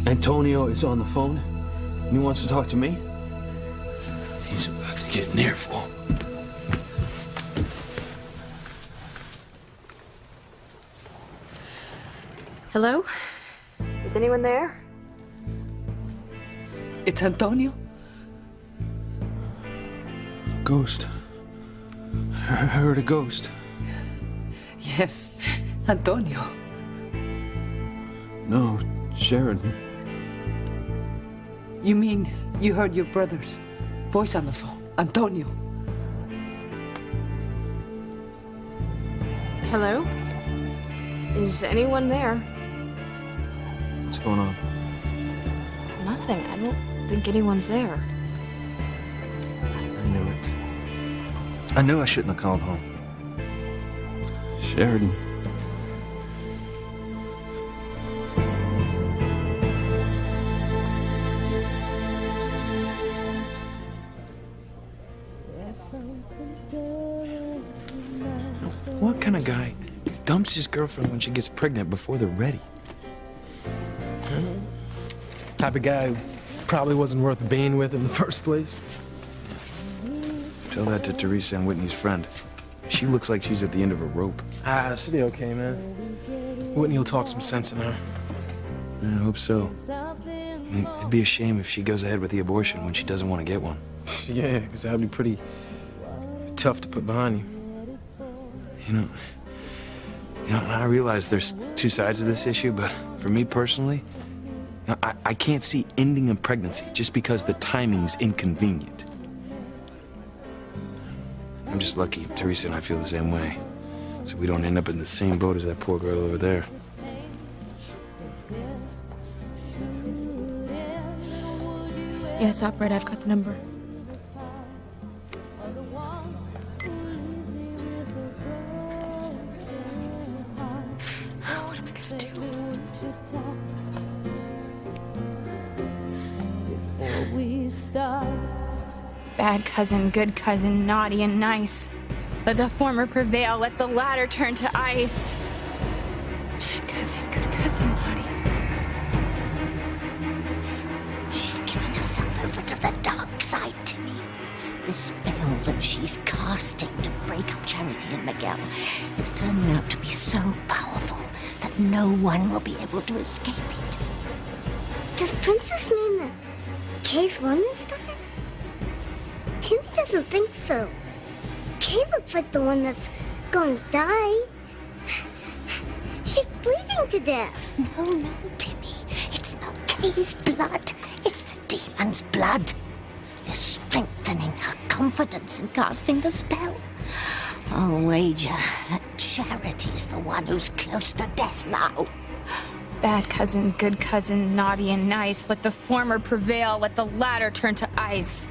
Antonio is on the phone, and he wants to talk to me. He's about to get an earful. Hello? Is anyone there? It's Antonio. Ghost. I heard a ghost. Yes, Antonio. No, Sheridan. You mean you heard your brother's voice on the phone? Antonio. Hello? Is anyone there? What's going on? Nothing. I don't think anyone's there. I knew it. I knew I shouldn't have called home. Sheridan. What kind of guy dumps his girlfriend when she gets pregnant before they're ready? Type of guy who probably wasn't worth being with in the first place. Tell that to Teresa and Whitney's friend. She looks like she's at the end of a rope. Ah, she'll be okay, man. Whitney will talk some sense in her. I hope so. I mean, it'd be a shame if she goes ahead with the abortion when she doesn't want to get one. Yeah, because that'd be pretty tough to put behind you. You know, I realize there's two sides of this issue, but for me personally, I can't see ending a pregnancy just because the timing's inconvenient. I'm just lucky Teresa and I feel the same way, so we don't end up in the same boat as that poor girl over there. Yes, operator, I've got the number. What am I gonna do? Bad cousin, good cousin, naughty and nice. Let the former prevail, let the latter turn to ice. Bad cousin, good cousin, naughty and nice. She's giving herself over to the dark side, Timmy. The spell that she's casting to break up Charity and Miguel is turning out to be so powerful that no one will be able to escape it. Does Princess mean that Kay's won this time? Timmy doesn't think so. Kay looks like the one that's gonna die. She's bleeding to death. No, Timmy. It's not Kay's blood. It's the demon's blood. You're strengthening her confidence in casting the spell. I'll wager that Charity's the one who's close to death now. Bad cousin, good cousin, naughty and nice. Let the former prevail, let the latter turn to ice.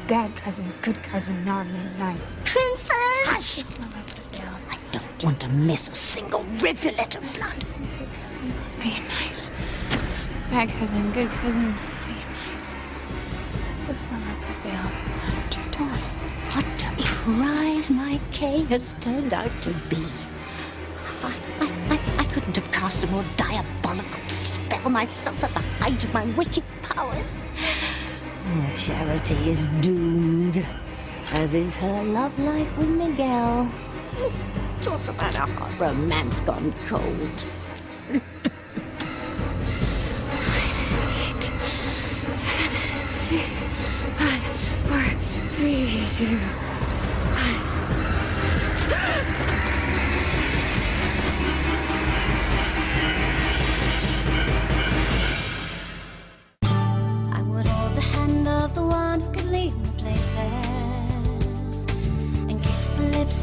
Bad cousin, good cousin, naughty and nice. Princess! Hush! I don't want to miss a single rivulet of blood. Good cousin, naughty and nice. Bad cousin, good cousin, naughty and nice. The former prevail, the latter turn to ice. What a prize my Kay has turned out to be. I couldn't have cast a more diabolical spell myself at the height of my wicked powers. Charity is doomed, as is her love life with Miguel. Talk about a hot romance gone cold. 8, 7, 6, 5, 4, 3, 2, 1.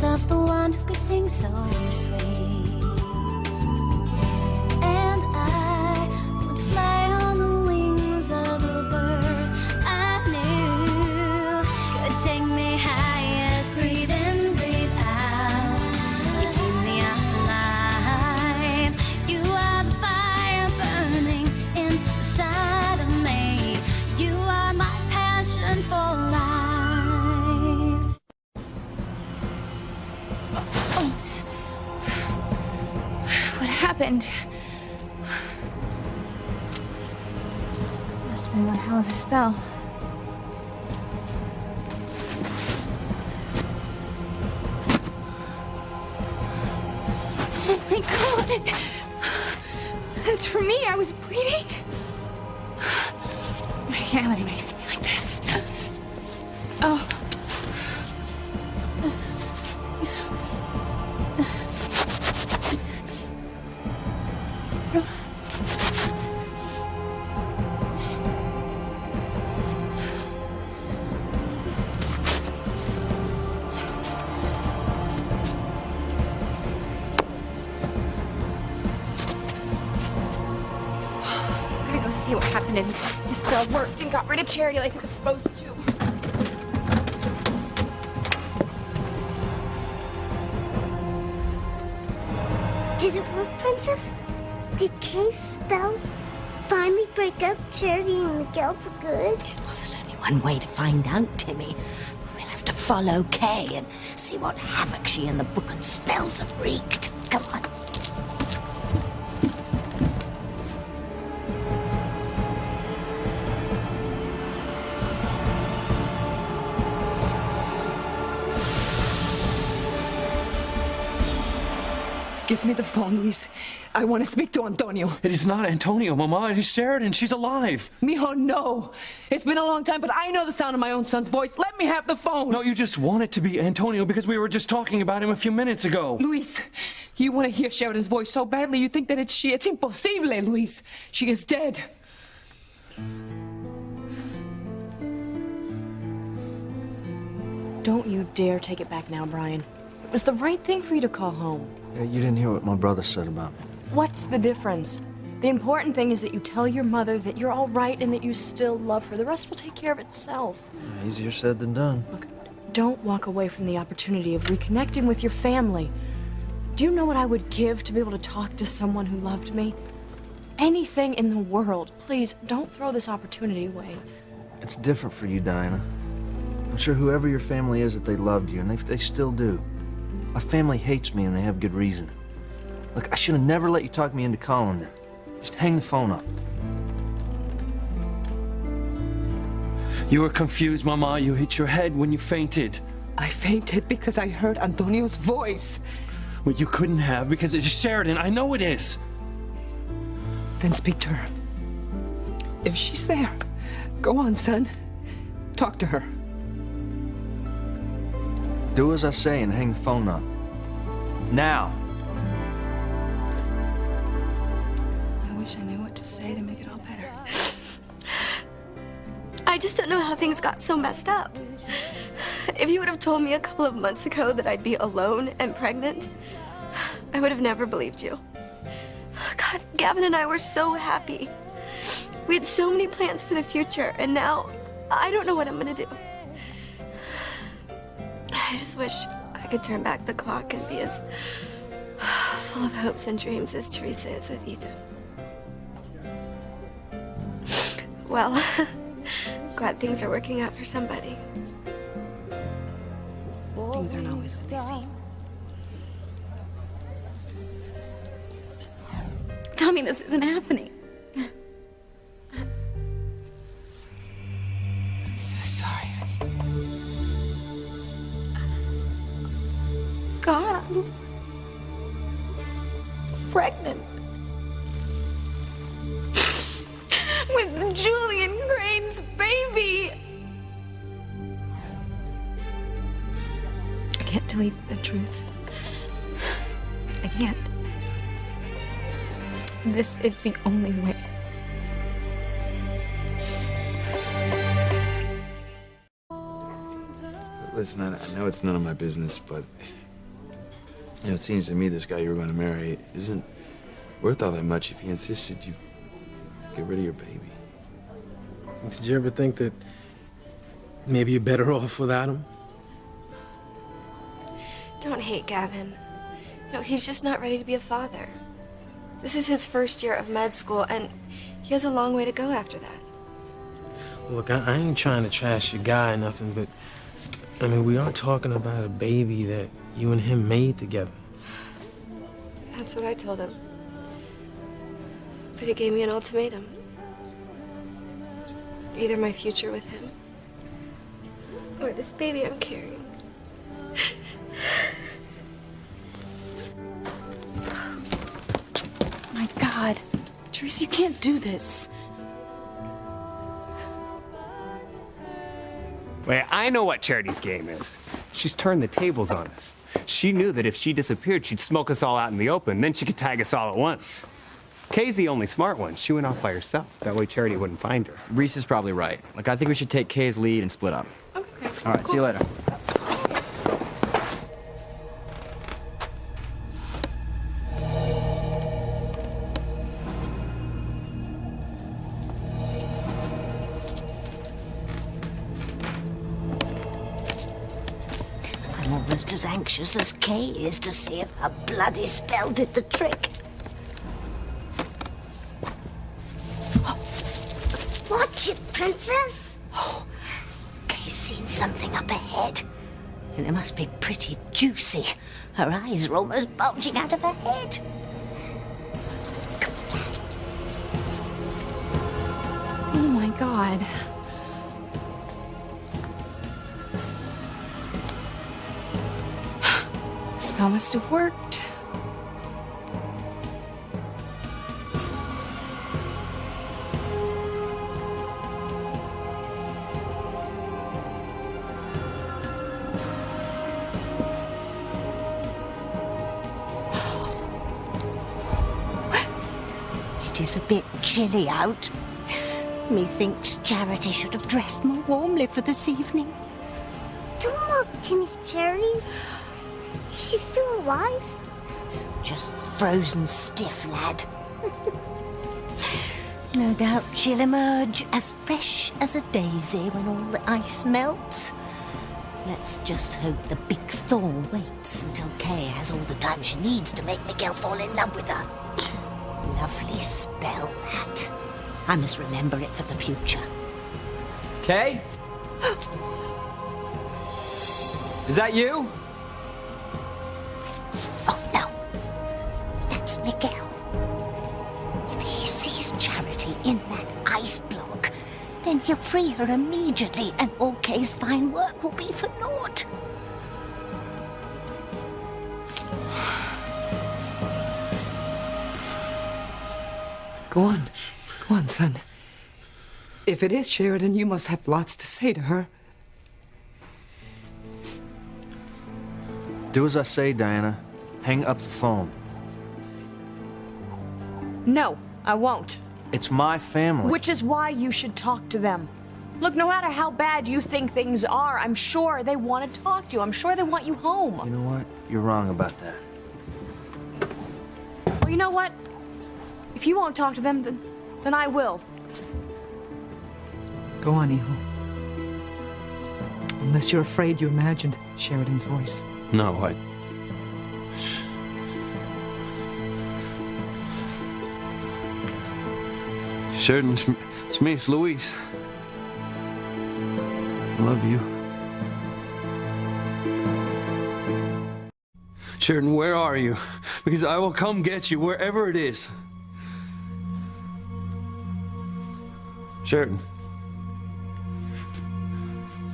Of the one who could sing so sweet, and I would fly on the wings of the bird I knew could take me highest. Breathe in, breathe out. You keep me alive. You are the fire burning inside of me. You are my passion for life. What happened? Must have been one hell of a spell. Oh my God! That's for me. I was bleeding. I can't let anybody see me like this. Oh. See what happened and the spell worked and got rid of Charity like it was supposed to. Did it work, Princess? Did Kay's spell finally break up Charity and Miguel for good? Well, there's only one way to find out, Timmy. We'll have to follow Kay and see what havoc she and the book and spells have wreaked. Come on. Give me the phone, Luis. I want to speak to Antonio. It is not Antonio, Mama. It is Sheridan. She's alive. Mijo, no. It's been a long time, but I know the sound of my own son's voice. Let me have the phone. No, you just want it to be Antonio because we were just talking about him a few minutes ago. Luis, you want to hear Sheridan's voice so badly you think that it's she. It's imposible, Luis. She is dead. Don't you dare take it back now, Brian. It was the right thing for you to call home. Yeah, you didn't hear what my brother said about me. What's the difference? The important thing is that you tell your mother that you're all right and that you still love her. The rest will take care of itself. Yeah, easier said than done. Look, don't walk away from the opportunity of reconnecting with your family. Do you know what I would give to be able to talk to someone who loved me? Anything in the world. Please, don't throw this opportunity away. It's different for you, Diana. I'm sure whoever your family is that they loved you, and they still do. My family hates me, and they have good reason. Look, I should have never let you talk me into calling them. Just hang the phone up. You were confused, Mama. You hit your head when you fainted. I fainted because I heard Antonio's voice. Well, you couldn't have because it's Sheridan. I know it is. Then speak to her. If she's there, go on, son. Talk to her. Do as I say and hang the phone up. Now. I wish I knew what to say to make it all better. I just don't know how things got so messed up. If you would have told me a couple of months ago that I'd be alone and pregnant, I would have never believed you. God, Gavin and I were so happy. We had so many plans for the future, and now I don't know what I'm gonna do. I just wish I could turn back the clock and be as full of hopes and dreams as Teresa is with Ethan. Well, glad things are working out for somebody. Things aren't always what they seem. Tell me this isn't happening. I'm so sorry, honey. God, I'm pregnant. With Julian Crane's baby. I can't tell you the truth. I can't. This is the only way. Listen, I know it's none of my business, but you know, it seems to me this guy you were going to marry isn't worth all that much if he insisted you get rid of your baby. Did you ever think that maybe you're better off without him? Don't hate Gavin. No, he's just not ready to be a father. This is his first year of med school, and he has a long way to go after that. Look, I ain't trying to trash your guy or nothing, but I mean, we are talking about a baby that you and him made together. That's what I told him. But he gave me an ultimatum. Either my future with him, or this baby I'm carrying. My God. Teresa, you can't do this. Wait, I know what Charity's game is. She's turned the tables on us. She knew that if she disappeared, she'd smoke us all out in the open, then she could tag us all at once. Kay's the only smart one. She went off by herself. That way Charity wouldn't find her. Reese is probably right. Like, I think we should take Kay's lead and split up. Okay. All right, see you later. I'm almost as anxious as Kay is to see if her bloody spell did the trick. Watch it, Princess! Oh, Kay's seen something up ahead. And it must be pretty juicy. Her eyes are almost bulging out of her head. Come on, Dad. Oh my God. Spell must have worked. It is a bit chilly out. Methinks Charity should have dressed more warmly for this evening. Don't mock Timmy, Cherry. Is she still alive? Just frozen stiff, lad. No doubt she'll emerge as fresh as a daisy when all the ice melts. Let's just hope the big thaw waits until Kay has all the time she needs to make Miguel fall in love with her. Lovely spell, that. I must remember it for the future. Kay? Is that you? Oh, no. That's Miguel. If he sees Charity in that ice block, then he'll free her immediately and all Kay's fine work will be for naught. Go on. Go on, son. If it is Sheridan, you must have lots to say to her. Do as I say, Diana. Hang up the phone. No, I won't. It's my family. Which is why you should talk to them. Look, no matter how bad you think things are, I'm sure they want to talk to you. I'm sure they want you home. You know what? You're wrong about that. Well, you know what? If you won't talk to them, then I will. Go on, Iho. Unless you're afraid you imagined Sheridan's voice. No, I... Sheridan, it's me, it's Luis. I love you. Sheridan, where are you? Because I will come get you wherever it is. Sheridan.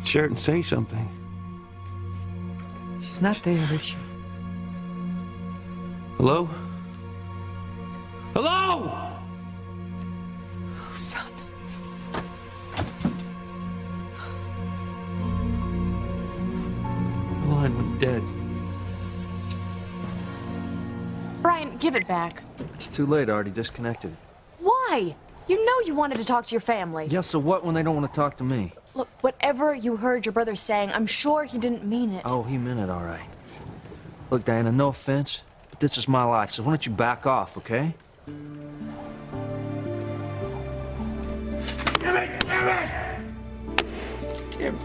Sheridan, say something. She's not there, is she? Hello? Hello? Oh, son. The line went dead. Brian, give it back. It's too late, I already disconnected it. Why? You know you wanted to talk to your family. Yeah, so what when they don't want to talk to me? Look, whatever you heard your brother saying, I'm sure he didn't mean it. Oh, he meant it all right. Look, Diana, no offense, but this is my life, so why don't you back off, okay? Damn it! Damn it! Damn it!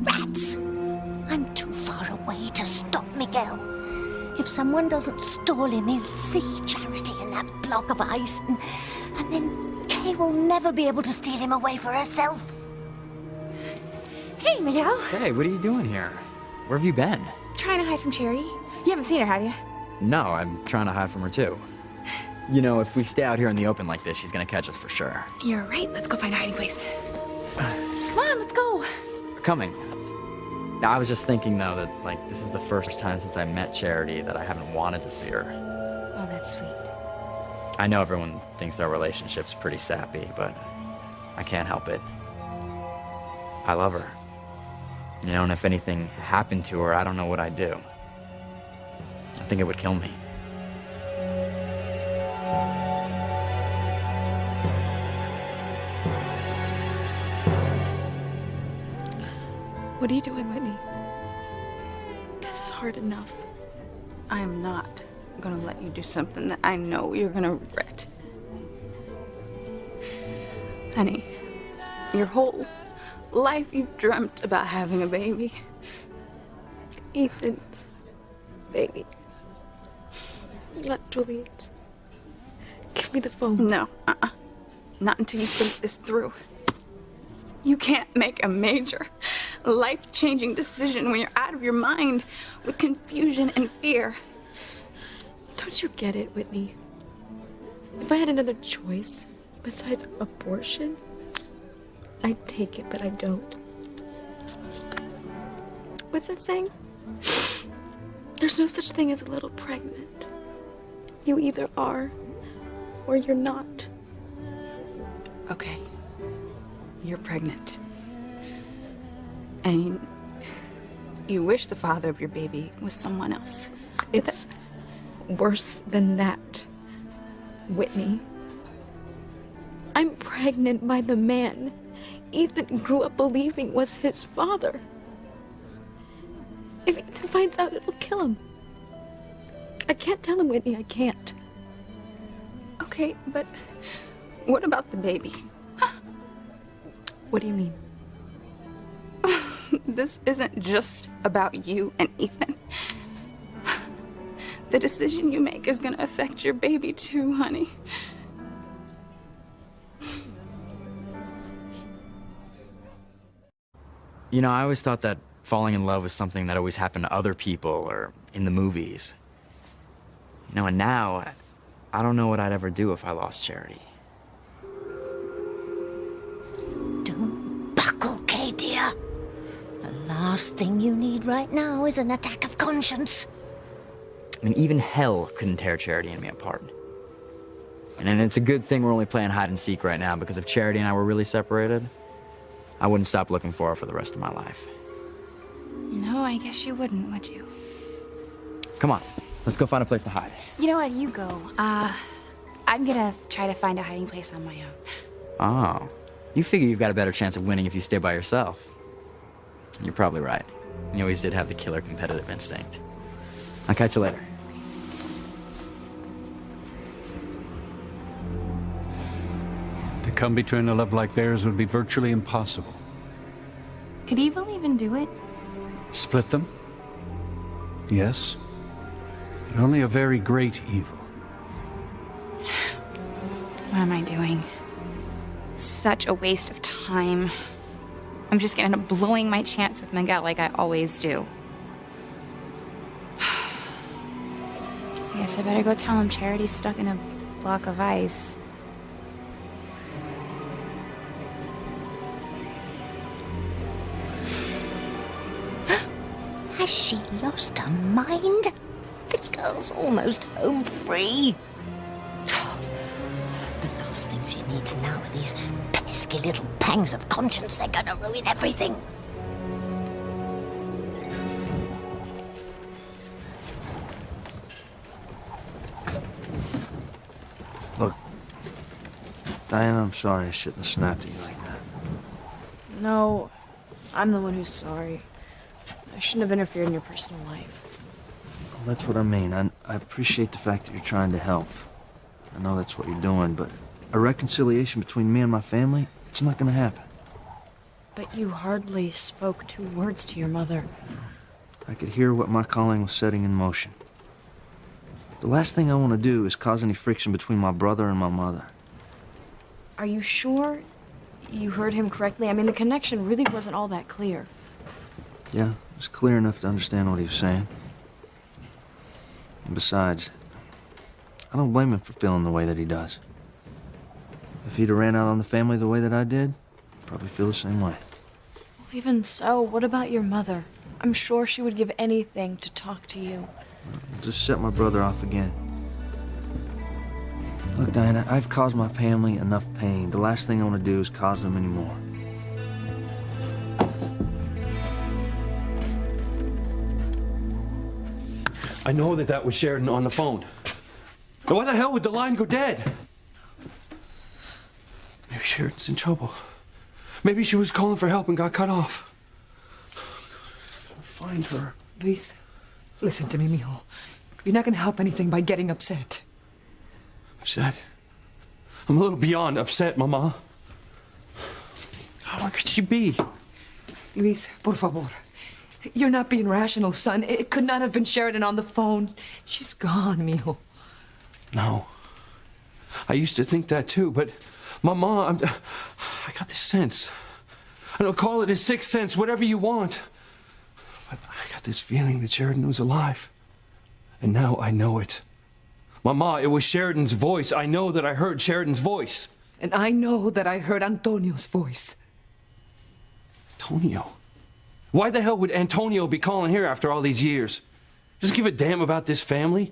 Rats! I'm too far away to stop Miguel. If someone doesn't stall him, he'll see Charity in that block of ice, and then Kay will never be able to steal him away for herself. Hey, Miguel. Hey, what are you doing here? Where have you been? Trying to hide from Charity. You haven't seen her, have you? No, I'm trying to hide from her too. You know, if we stay out here in the open like this, she's gonna catch us for sure. You're right. Let's go find a hiding place. Come on, let's go. Coming. I was just thinking, though, that, like, this is the first time since I met Charity that I haven't wanted to see her. Oh, that's sweet. I know everyone thinks our relationship's pretty sappy, but I can't help it. I love her. You know, and if anything happened to her, I don't know what I'd do. I think it would kill me. What are you doing, Whitney? This is hard enough. I am not gonna let you do something that I know you're gonna regret. Honey, your whole life you've dreamt about having a baby. Ethan's baby. Not Juliet's. Give me the phone. No, not until you think this through. You can't make a major, life-changing decision when you're out of your mind with confusion and fear. Don't you get it, Whitney? If I had another choice besides abortion, I'd take it, but I don't. What's that saying? There's no such thing as a little pregnant. You either are or you're not. Okay. You're pregnant. And you wish the father of your baby was someone else. It's worse than that, Whitney. I'm pregnant by the man Ethan grew up believing was his father. If Ethan finds out, it'll kill him. I can't tell him, Whitney, I can't. Okay, but what about the baby? What do you mean? This isn't just about you and Ethan. The decision you make is gonna affect your baby too, honey. You know, I always thought that falling in love was something that always happened to other people or in the movies. You know, and now, I don't know what I'd ever do if I lost Charity. Don't buckle, Kay, dear. The last thing you need right now is an attack of conscience. I mean, even hell couldn't tear Charity and me apart. And it's a good thing we're only playing hide and seek right now, because if Charity and I were really separated, I wouldn't stop looking for her for the rest of my life. No, I guess you wouldn't, would you? Come on, let's go find a place to hide. You know what? You go. I'm gonna try to find a hiding place on my own. Oh, you figure you've got a better chance of winning if you stay by yourself. You're probably right. You always did have the killer competitive instinct. I'll catch you later. To come between a love like theirs would be virtually impossible. Could evil even do it? Split them? Yes. But only a very great evil. What am I doing? Such a waste of time. I'm just gonna end up blowing my chance with Miguel like I always do. I guess I better go tell him Charity's stuck in a block of ice. Has she lost her mind? The girl's almost home free. The last thing she needs now are these pesky little pangs of conscience. They're gonna ruin everything. Look, Diana, I'm sorry I shouldn't have snapped at you like that. No, I'm the one who's sorry. I shouldn't have interfered in your personal life. Well, that's what I mean. I appreciate the fact that you're trying to help. I know that's what you're doing, but a reconciliation between me and my family, it's not gonna happen. But you hardly spoke 2 words to your mother. I could hear what my calling was setting in motion. The last thing I want to do is cause any friction between my brother and my mother. Are you sure you heard him correctly? I mean, the connection really wasn't all that clear. Yeah, it was clear enough to understand what he was saying. And besides, I don't blame him for feeling the way that he does. If he'd have ran out on the family the way that I did, I'd probably feel the same way. Well, even so, what about your mother? I'm sure she would give anything to talk to you. I'll just set my brother off again. Look, Diana, I've caused my family enough pain. The last thing I want to do is cause them any more. I know that was Sheridan on the phone. Now why the hell would the line go dead? Maybe Sheridan's in trouble. Maybe she was calling for help and got cut off. Find her. Luis, listen to me, mijo. You're not gonna help anything by getting upset. Upset? I'm a little beyond upset, Mama. How could she be? Luis, por favor. You're not being rational, son. It could not have been Sheridan on the phone. She's gone, mijo. No. I used to think that too, but Mama, I got this sense. I don't call it a sixth sense, whatever you want. But I got this feeling that Sheridan was alive. And now I know it. Mama, it was Sheridan's voice. I know that I heard Sheridan's voice. And I know that I heard Antonio's voice. Antonio? Why the hell would Antonio be calling here after all these years? Doesn't give a damn about this family?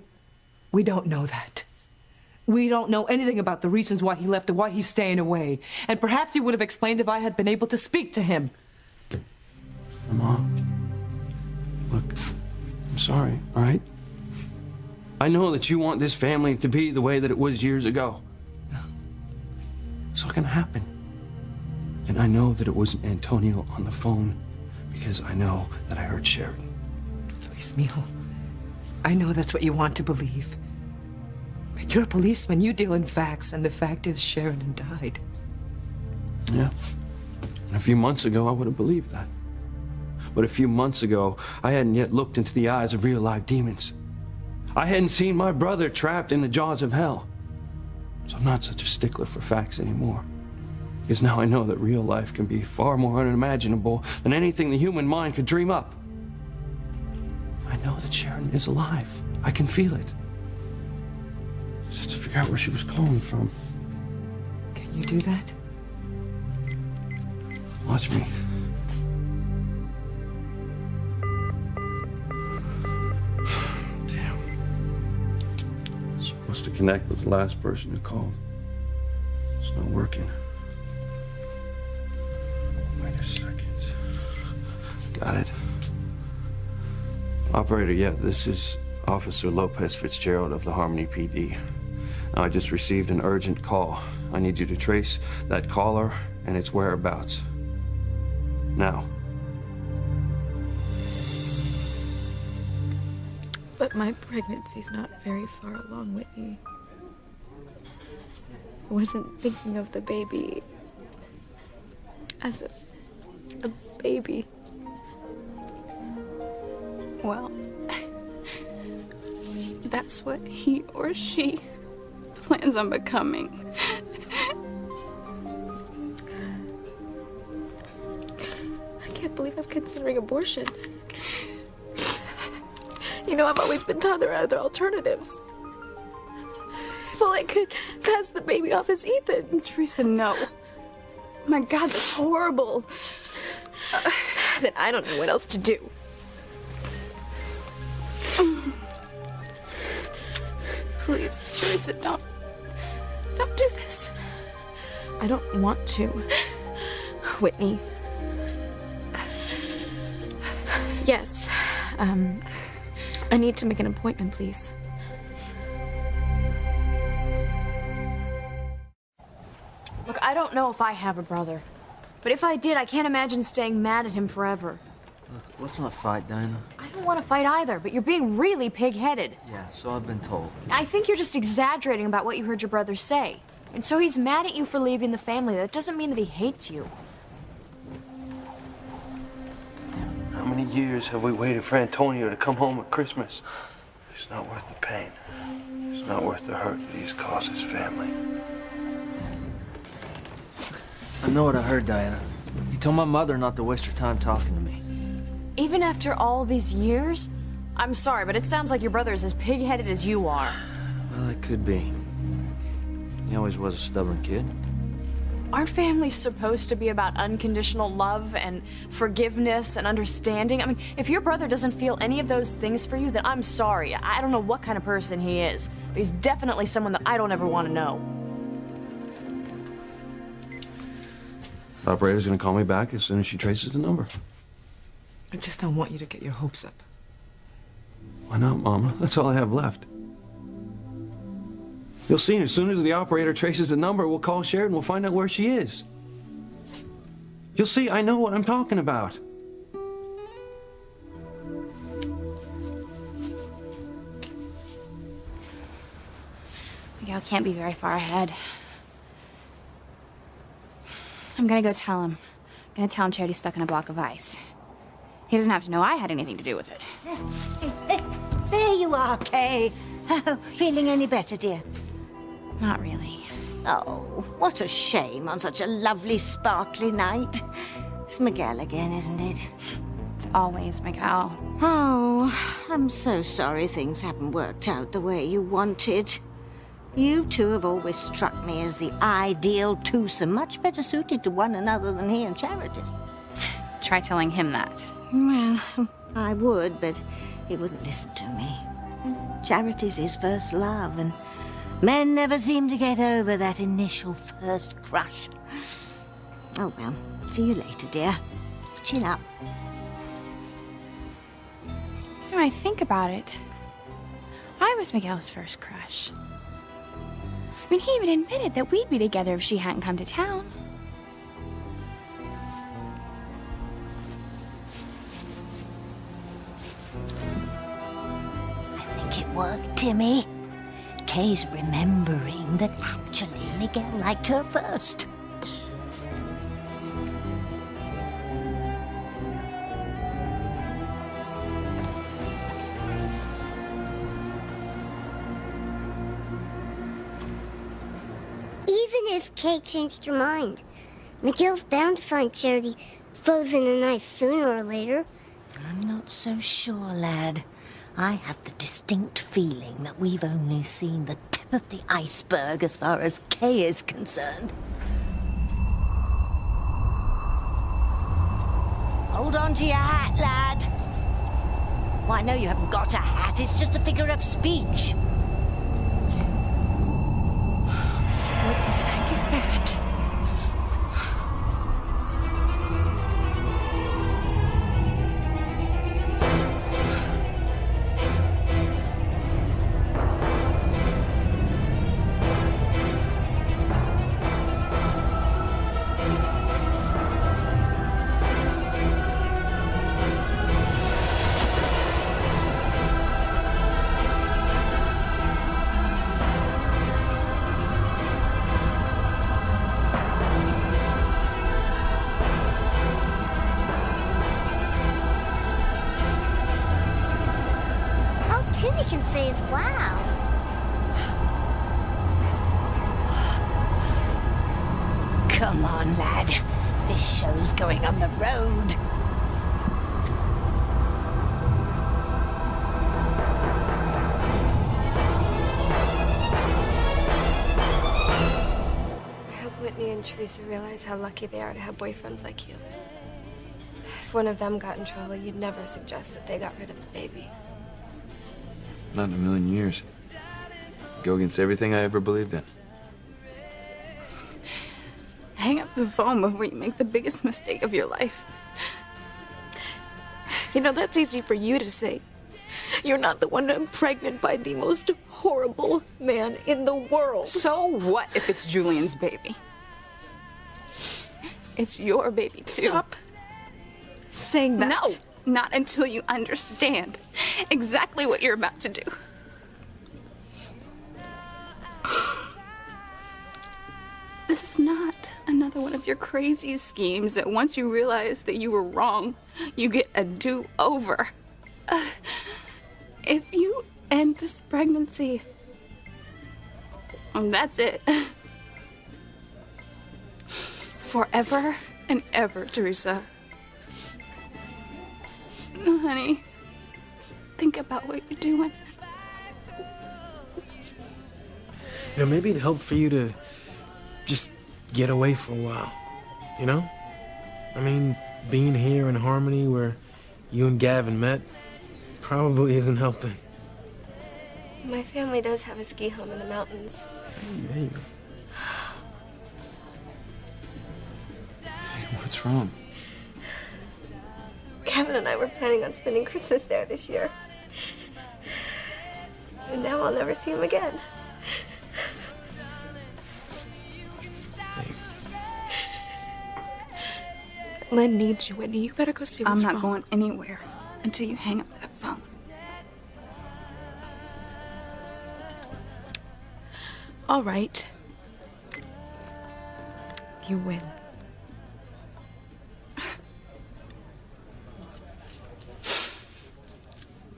We don't know that. We don't know anything about the reasons why he left or why he's staying away. And perhaps he would have explained if I had been able to speak to him. Mama, look, I'm sorry, all right? I know that you want this family to be the way that it was years ago. It's not gonna happen. And I know that it wasn't Antonio on the phone because I know that I heard Sheridan. Luis, mijo, I know that's what you want to believe. But you're a policeman, you deal in facts, and the fact is Sheridan died. Yeah. And a few months ago, I would have believed that. But a few months ago, I hadn't yet looked into the eyes of real live demons. I hadn't seen my brother trapped in the jaws of hell. So I'm not such a stickler for facts anymore. Because now I know that real life can be far more unimaginable than anything the human mind could dream up. I know that Sheridan is alive. I can feel it. Just have to figure out where she was calling from. Can you do that? Watch me. Damn. Supposed to connect with the last person who called. It's not working. Wait a second. Got it. Operator, yeah, this is Officer Lopez Fitzgerald of the Harmony PD. I just received an urgent call. I need you to trace that caller and its whereabouts. Now. But my pregnancy's not very far along, Whitney. I wasn't thinking of the baby as a baby. Well, that's what he or she plans on becoming. I can't believe I'm considering abortion. You know, I've always been taught there are other alternatives. If all I could pass the baby off as Ethan's. Teresa, no. My God, that's horrible. Then I don't know what else to do. Please, Teresa, don't do this. I don't want to. Whitney. Yes. I need to make an appointment, please. Look, I don't know if I have a brother. But if I did, I can't imagine staying mad at him forever. Look, let's not fight, Diana. I don't want to fight either, but you're being really pig-headed. Yeah, so I've been told. I think you're just exaggerating about what you heard your brother say. And so he's mad at you for leaving the family. That doesn't mean that he hates you. How many years have we waited for Antonio to come home at Christmas? It's not worth the pain. It's not worth the hurt that he's caused his family. I know what I heard, Diana. You told my mother not to waste her time talking to me. Even after all these years? I'm sorry, but it sounds like your brother is as pig-headed as you are. Well, it could be. He always was a stubborn kid. Aren't families supposed to be about unconditional love and forgiveness and understanding? I mean, if your brother doesn't feel any of those things for you, then I'm sorry. I don't know what kind of person he is, but he's definitely someone that I don't ever want to know. The operator's gonna call me back as soon as she traces the number. I just don't want you to get your hopes up. Why not, Mama? That's all I have left. You'll see, as soon as the operator traces the number, we'll call Sheridan, we'll find out where she is. You'll see, I know what I'm talking about. Miguel can't be very far ahead. I'm gonna go tell him. I'm gonna tell him Charity's stuck in a block of ice. He doesn't have to know I had anything to do with it. There you are, Kay. Oh, feeling any better, dear? Not really. Oh, what a shame on such a lovely, sparkly night. It's Miguel again, isn't it? It's always Miguel. Oh, I'm so sorry things haven't worked out the way you wanted. You two have always struck me as the ideal twosome, much better suited to one another than he and Charity. Try telling him that. Well, I would, but he wouldn't listen to me. Charity's his first love, and men never seem to get over that initial first crush. Oh, well, see you later, dear. Chin up. When I think about it, I was Miguel's first crush. I mean, he even admitted that we'd be together if she hadn't come to town. I think it worked, Timmy. Kay's remembering that actually Miguel liked her first. Even if Kay changed her mind, Miguel's bound to find Charity frozen in ice sooner or later. I'm not so sure, lad. I have the distinct feeling that we've only seen the tip of the iceberg as far as Kay is concerned. Hold on to your hat, lad. Well, I know you haven't got a hat, it's just a figure of speech. What the heck is that? Timmy can say is wow. Come on, lad. This show's going on the road. I hope Whitney and Teresa realize how lucky they are to have boyfriends like you. If one of them got in trouble, you'd never suggest that they got rid of the baby. Not in a million years. Go against everything I ever believed in. Hang up the phone before you make the biggest mistake of your life. You know, that's easy for you to say. You're not the one I'm pregnant by the most horrible man in the world. So what if it's Julian's baby? It's your baby, too. Stop saying that. No, not until you understand exactly what you're about to do. This is not another one of your crazy schemes that once you realize that you were wrong, you get a do-over. If you end this pregnancy, that's it. Forever and ever, Teresa. Oh, honey, think about what you're doing. You know, maybe it'd help for you to just get away for a while, you know? I mean, being here in Harmony where you and Gavin met probably isn't helping. My family does have a ski home in the mountains. Hey. What's wrong? Gavin and I were planning on spending Christmas there this year. And now I'll never see him again. Len needs you, Whitney. You better go see what's wrong. I'm not going anywhere until you hang up that phone. All right. You win.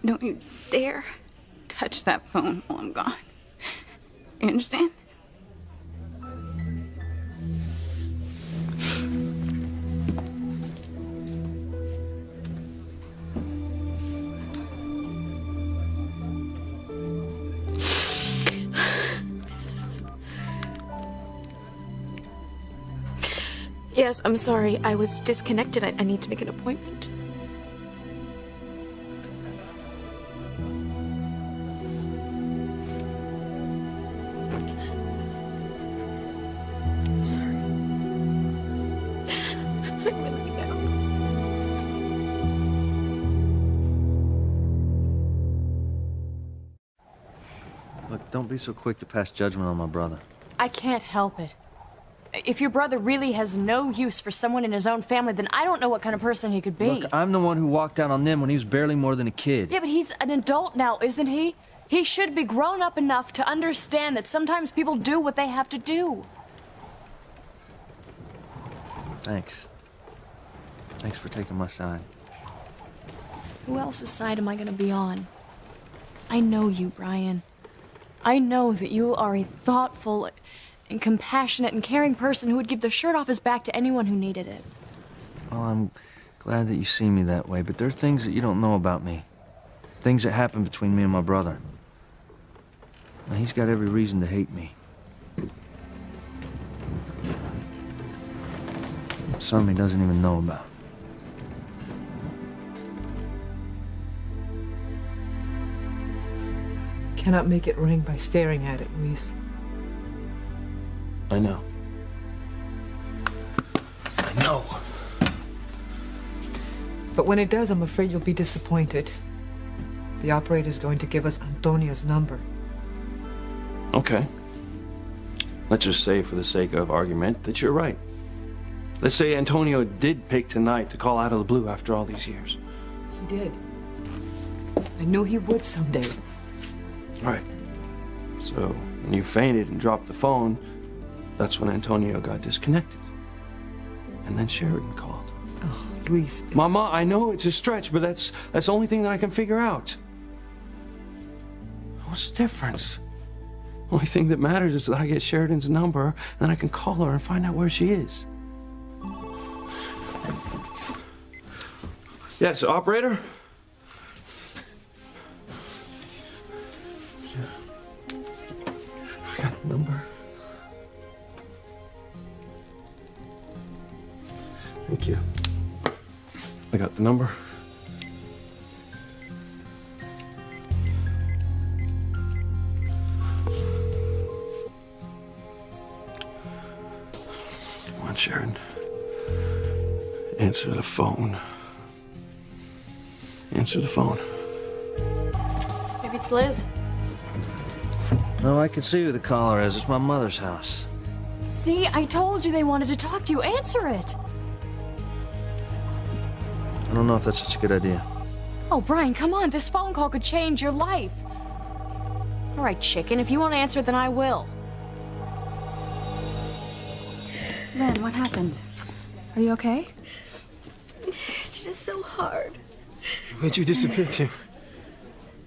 Don't you dare touch that phone while I'm gone. You understand? Yes, I'm sorry. I was disconnected. I need to make an appointment. Sorry. I really am. Look, don't be so quick to pass judgment on my brother. I can't help it. If your brother really has no use for someone in his own family, then I don't know what kind of person he could be. Look, I'm the one who walked out on them when he was barely more than a kid. Yeah, but he's an adult now, isn't he? He should be grown up enough to understand that sometimes people do what they have to do. Thanks. Thanks for taking my side. Who else's side am I going to be on? I know you, Brian. I know that you are a thoughtful and compassionate and caring person who would give the shirt off his back to anyone who needed it. Well, I'm glad that you see me that way, but there are things that you don't know about me. Things that happen between me and my brother. Now, he's got every reason to hate me. Some he doesn't even know about. Cannot make it ring by staring at it, Luis. I know. I know. But when it does, I'm afraid you'll be disappointed. The operator's going to give us Antonio's number. Okay. Let's just say, for the sake of argument, that you're right. Let's say Antonio did pick tonight to call out of the blue after all these years. He did. I knew he would someday. Right. So, when you fainted and dropped the phone, that's when Antonio got disconnected. And then Sheridan called. Oh, Luis. Mama, I know it's a stretch, but that's the only thing that I can figure out. What's the difference? The only thing that matters is that I get Sheridan's number, and then I can call her and find out where she is. Yes, operator? I got the number. Thank you. I got the number. Come on, Sharon. Answer the phone. Answer the phone. Maybe it's Liz. No, I can see who the caller is. It's my mother's house. See, I told you they wanted to talk to you. Answer it. I don't know if that's such a good idea. Oh, Brian, come on. This phone call could change your life. All right, chicken. If you want to answer it, then I will. Len, what happened? Are you okay? It's just so hard. Where'd you disappear to?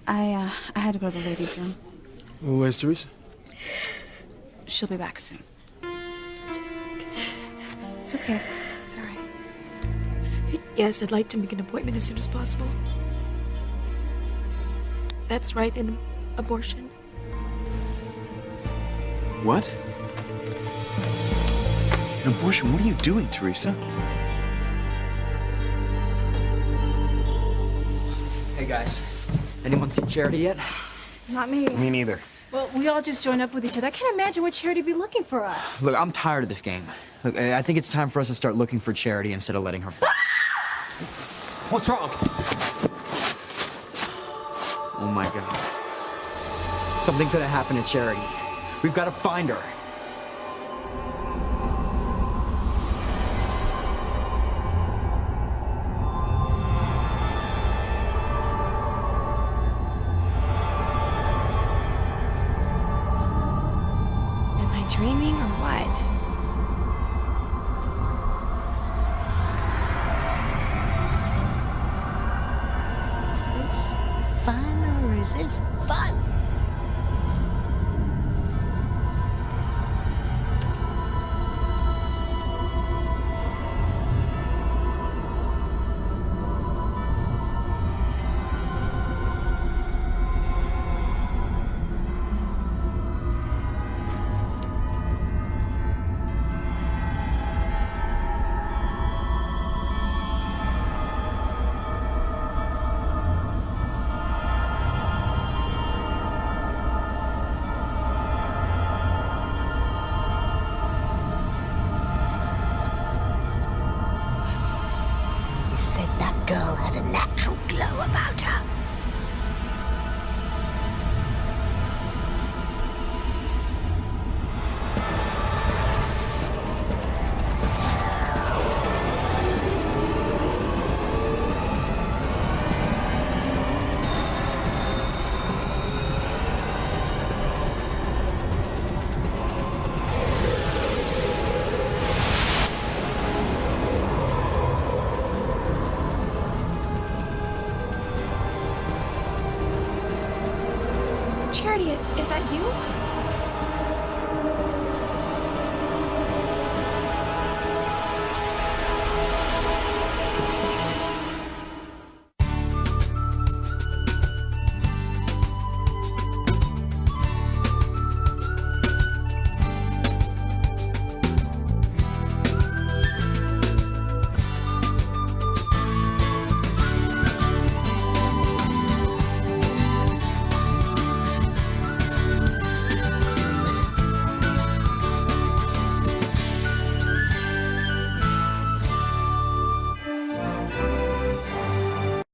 I had to go to the ladies' room. Well, where's Teresa? She'll be back soon. It's okay. It's all right. Yes, I'd like to make an appointment as soon as possible. That's right, an abortion. What? An abortion? What are you doing, Teresa? Hey guys, anyone seen Charity yet? Not me. Me neither. Well, we all just joined up with each other. I can't imagine what Charity would be looking for us. Look, I'm tired of this game. Look, I think it's time for us to start looking for Charity instead of letting her fall. What's wrong? Oh my God. Something could have happened to Charity. We've got to find her. Am I dreaming or what? Is this fun or is this fun? He said that girl had a natural glow about her. Charity, is that you?